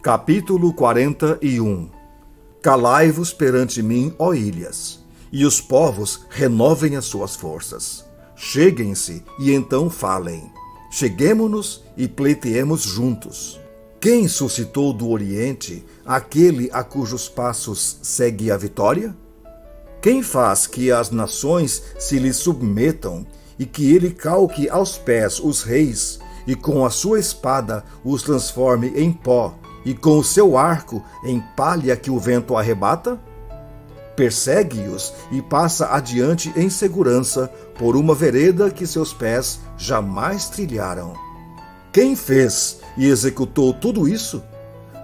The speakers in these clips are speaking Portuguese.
Capítulo 41. Calai-vos perante mim, ó ilhas, e os povos renovem as suas forças. Cheguem-se e então falem. Cheguemo-nos e pleiteemos juntos. Quem suscitou do Oriente aquele a cujos passos segue a vitória? Quem faz que as nações se lhe submetam e que ele calque aos pés os reis e com a sua espada os transforme em pó e com o seu arco em palha que o vento arrebata? Persegue-os e passa adiante em segurança por uma vereda que seus pés jamais trilharam. Quem fez e executou tudo isso?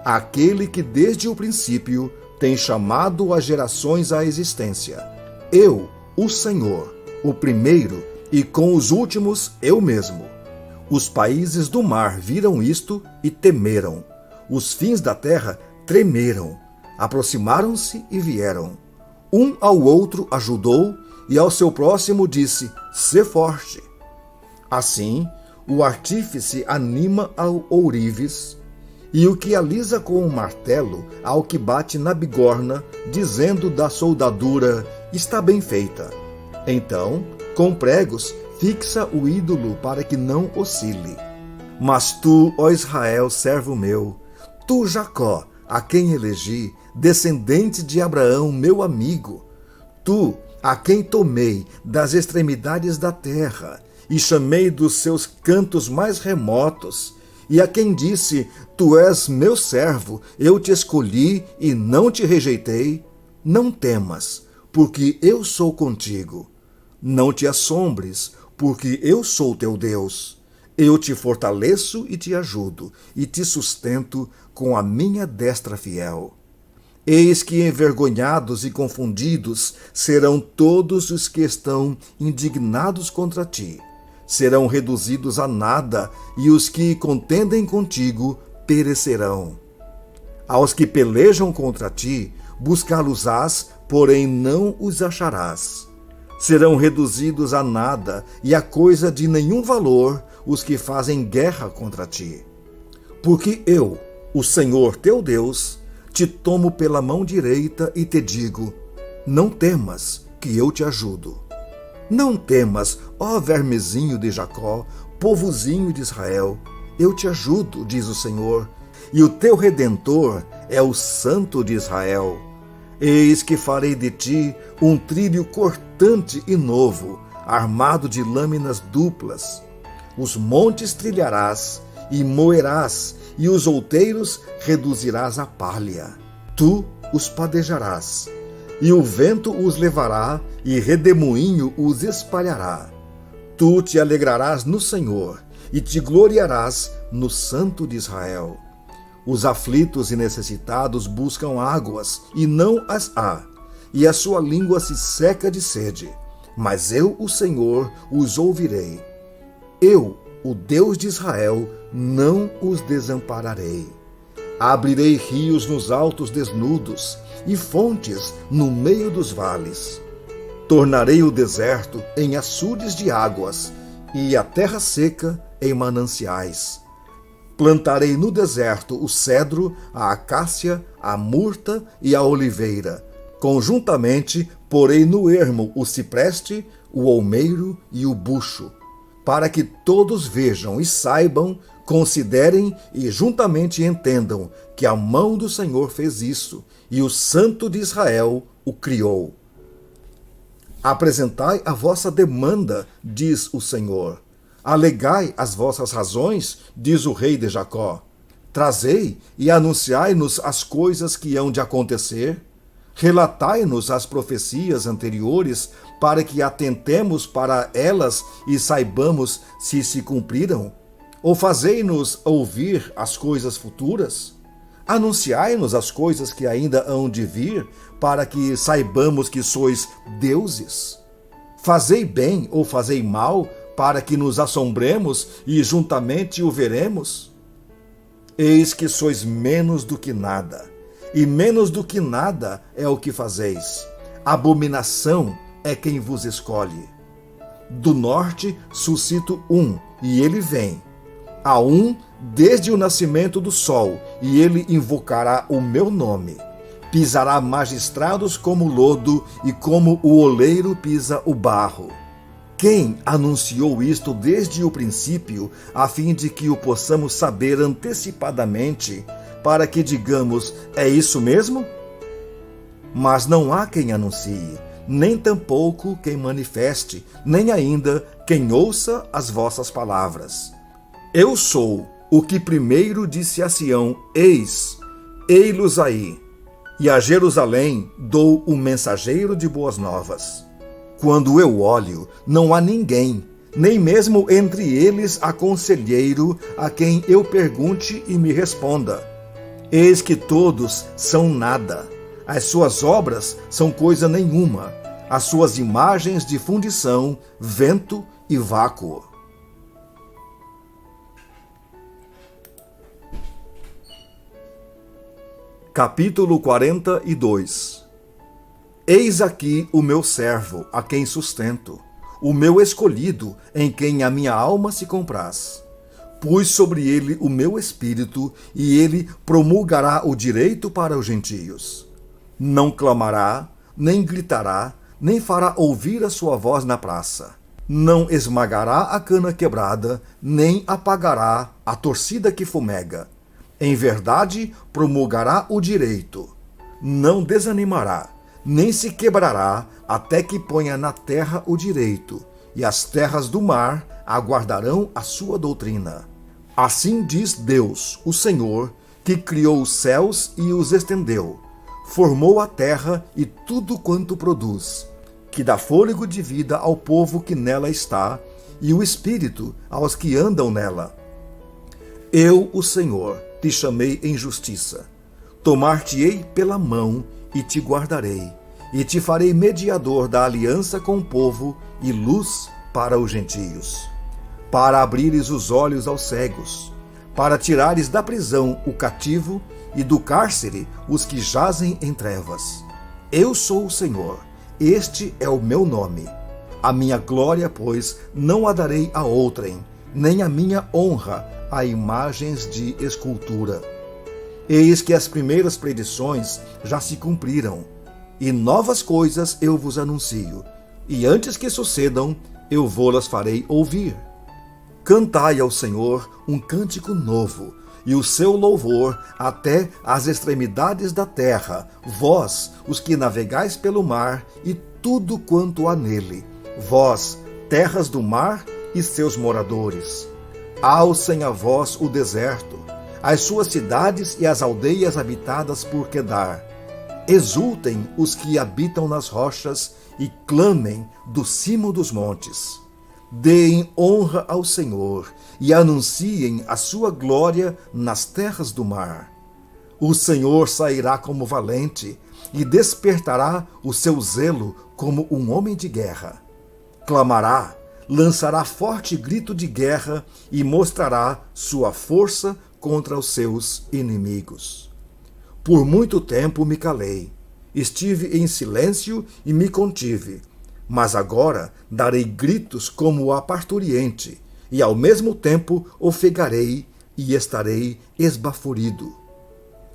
Aquele que desde o princípio tem chamado as gerações à existência. Eu, o Senhor, o primeiro, e com os últimos eu mesmo. Os países do mar viram isto e temeram. Os fins da terra tremeram. Aproximaram-se e vieram. Um ao outro ajudou e ao seu próximo disse: sê forte. Assim, o artífice anima ao ourives, e o que alisa com um martelo ao que bate na bigorna, dizendo da soldadura: está bem feita. Então, com pregos, fixa o ídolo para que não oscile. Mas tu, ó Israel, servo meu, tu, Jacó, a quem elegi, descendente de Abraão, meu amigo, tu, a quem tomei das extremidades da terra e chamei dos seus cantos mais remotos, e a quem disse: tu és meu servo, eu te escolhi e não te rejeitei, não temas, porque eu sou contigo. Não te assombres, porque eu sou teu Deus. Eu te fortaleço e te ajudo, e te sustento com a minha destra fiel. Eis que envergonhados e confundidos serão todos os que estão indignados contra ti. Serão reduzidos a nada, e os que contendem contigo perecerão. Aos que pelejam contra ti, buscá-los-ás, porém não os acharás. Serão reduzidos a nada e a coisa de nenhum valor os que fazem guerra contra ti. Porque eu, o Senhor teu Deus, te tomo pela mão direita e te digo: não temas, que eu te ajudo. Não temas, ó vermezinho de Jacó, povozinho de Israel, eu te ajudo, diz o Senhor, e o teu Redentor é o Santo de Israel. Eis que farei de ti um trilho cortante e novo, armado de lâminas duplas. Os montes trilharás e moerás, e os outeiros reduzirás a palha. Tu os padejarás, e o vento os levará, e redemoinho os espalhará. Tu te alegrarás no Senhor, e te gloriarás no Santo de Israel. Os aflitos e necessitados buscam águas, e não as há, e a sua língua se seca de sede. Mas eu, o Senhor, os ouvirei. Eu, o Deus de Israel, não os desampararei. Abrirei rios nos altos desnudos, e fontes no meio dos vales. Tornarei o deserto em açudes de águas, e a terra seca em mananciais. Plantarei no deserto o cedro, a acácia, a murta e a oliveira. Conjuntamente porei no ermo o cipreste, o olmeiro e o bucho, para que todos vejam e saibam, considerem e juntamente entendam que a mão do Senhor fez isso, e o Santo de Israel o criou. Apresentai a vossa demanda, diz o Senhor. Alegai as vossas razões, diz o rei de Jacó. Trazei e anunciai-nos as coisas que hão de acontecer. Relatai-nos as profecias anteriores, para que atentemos para elas e saibamos se se cumpriram. Ou fazei-nos ouvir as coisas futuras. Anunciai-nos as coisas que ainda hão de vir, para que saibamos que sois deuses. Fazei bem ou fazei mal, para que nos assombremos e juntamente o veremos? Eis que sois menos do que nada, e menos do que nada é o que fazeis. Abominação é quem vos escolhe. Do norte suscito um, e ele vem. A um desde o nascimento do sol, e ele invocará o meu nome. Pisará magistrados como lodo e como o oleiro pisa o barro. Quem anunciou isto desde o princípio, a fim de que o possamos saber antecipadamente, para que digamos, é isso mesmo? Mas não há quem anuncie, nem tampouco quem manifeste, nem ainda quem ouça as vossas palavras. Eu sou o que primeiro disse a Sião, ei-los aí, e a Jerusalém dou o mensageiro de boas novas. Quando eu olho, não há ninguém, nem mesmo entre eles há conselheiro a quem eu pergunte e me responda. Eis que todos são nada, as suas obras são coisa nenhuma, as suas imagens de fundição, vento e vácuo. Capítulo 42. Eis aqui o meu servo, a quem sustento, o meu escolhido, em quem a minha alma se compraz. Pus sobre ele o meu espírito, e ele promulgará o direito para os gentios. Não clamará, nem gritará, nem fará ouvir a sua voz na praça. Não esmagará a cana quebrada, nem apagará a torcida que fumega. Em verdade, promulgará o direito. Não desanimará, nem se quebrará, até que ponha na terra o direito, e as terras do mar aguardarão a sua doutrina. Assim diz Deus, o Senhor, que criou os céus e os estendeu, formou a terra e tudo quanto produz, que dá fôlego de vida ao povo que nela está, e o espírito aos que andam nela. Eu, o Senhor, te chamei em justiça. Tomar-te-ei pela mão e te guardarei, e te farei mediador da aliança com o povo e luz para os gentios. Para abrires os olhos aos cegos, para tirares da prisão o cativo e do cárcere os que jazem em trevas. Eu sou o Senhor, este é o meu nome. A minha glória, pois, não a darei a outrem, nem a minha honra a imagens de escultura. Eis que as primeiras predições já se cumpriram, e novas coisas eu vos anuncio, e antes que sucedam, eu vô-las farei ouvir. Cantai ao Senhor um cântico novo, e o seu louvor até as extremidades da terra, vós, os que navegais pelo mar, e tudo quanto há nele, vós, terras do mar e seus moradores. Alcem a voz o deserto, as suas cidades e as aldeias habitadas por Quedar. Exultem os que habitam nas rochas e clamem do cimo dos montes. Deem honra ao Senhor e anunciem a sua glória nas terras do mar. O Senhor sairá como valente e despertará o seu zelo como um homem de guerra. Clamará, lançará forte grito de guerra e mostrará sua força contra os seus inimigos. Por muito tempo me calei, estive em silêncio e me contive, mas agora darei gritos como a parturiente, e ao mesmo tempo ofegarei e estarei esbaforido.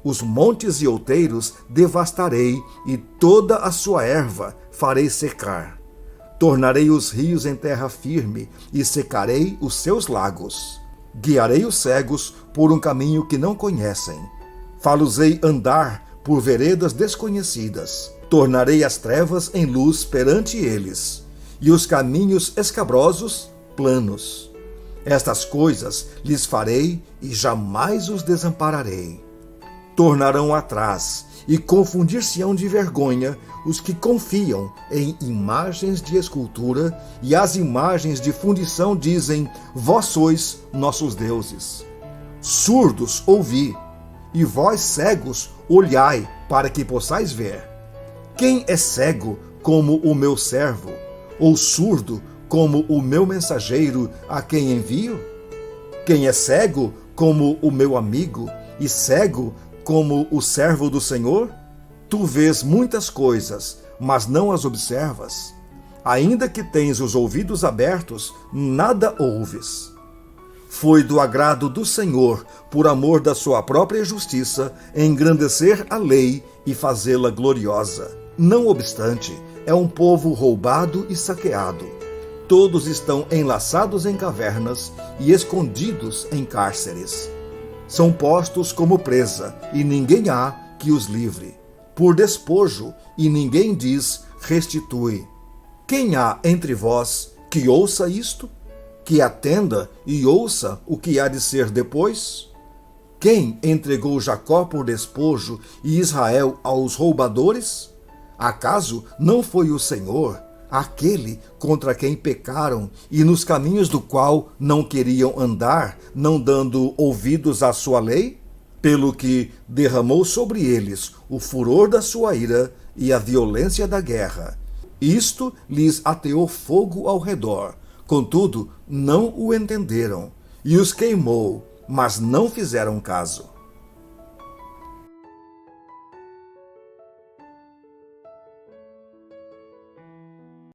Os montes e outeiros devastarei, e toda a sua erva farei secar. Tornarei os rios em terra firme, e secarei os seus lagos. Guiarei os cegos por um caminho que não conhecem. Fá-los-ei andar por veredas desconhecidas. Tornarei as trevas em luz perante eles, e os caminhos escabrosos planos. Estas coisas lhes farei e jamais os desampararei. Tornarão atrás e confundir-se-ão de vergonha os que confiam em imagens de escultura, e as imagens de fundição dizem: vós sois nossos deuses. Surdos, ouvi, e vós cegos, olhai, para que possais ver. Quem é cego como o meu servo, ou surdo como o meu mensageiro a quem envio? Quem é cego como o meu amigo, e cego como o servo do Senhor? Tu vês muitas coisas, mas não as observas. Ainda que tens os ouvidos abertos, nada ouves. Foi do agrado do Senhor, por amor da sua própria justiça, engrandecer a lei e fazê-la gloriosa. Não obstante, é um povo roubado e saqueado. Todos estão enlaçados em cavernas e escondidos em cárceres. São postos como presa, e ninguém há que os livre. Por despojo, e ninguém diz, restitui. Quem há entre vós que ouça isto? Que atenda e ouça o que há de ser depois? Quem entregou Jacó por despojo e Israel aos roubadores? Acaso não foi o Senhor, aquele contra quem pecaram e nos caminhos do qual não queriam andar, não dando ouvidos à sua lei? Pelo que derramou sobre eles o furor da sua ira e a violência da guerra. Isto lhes ateou fogo ao redor, contudo não o entenderam, e os queimou, mas não fizeram caso.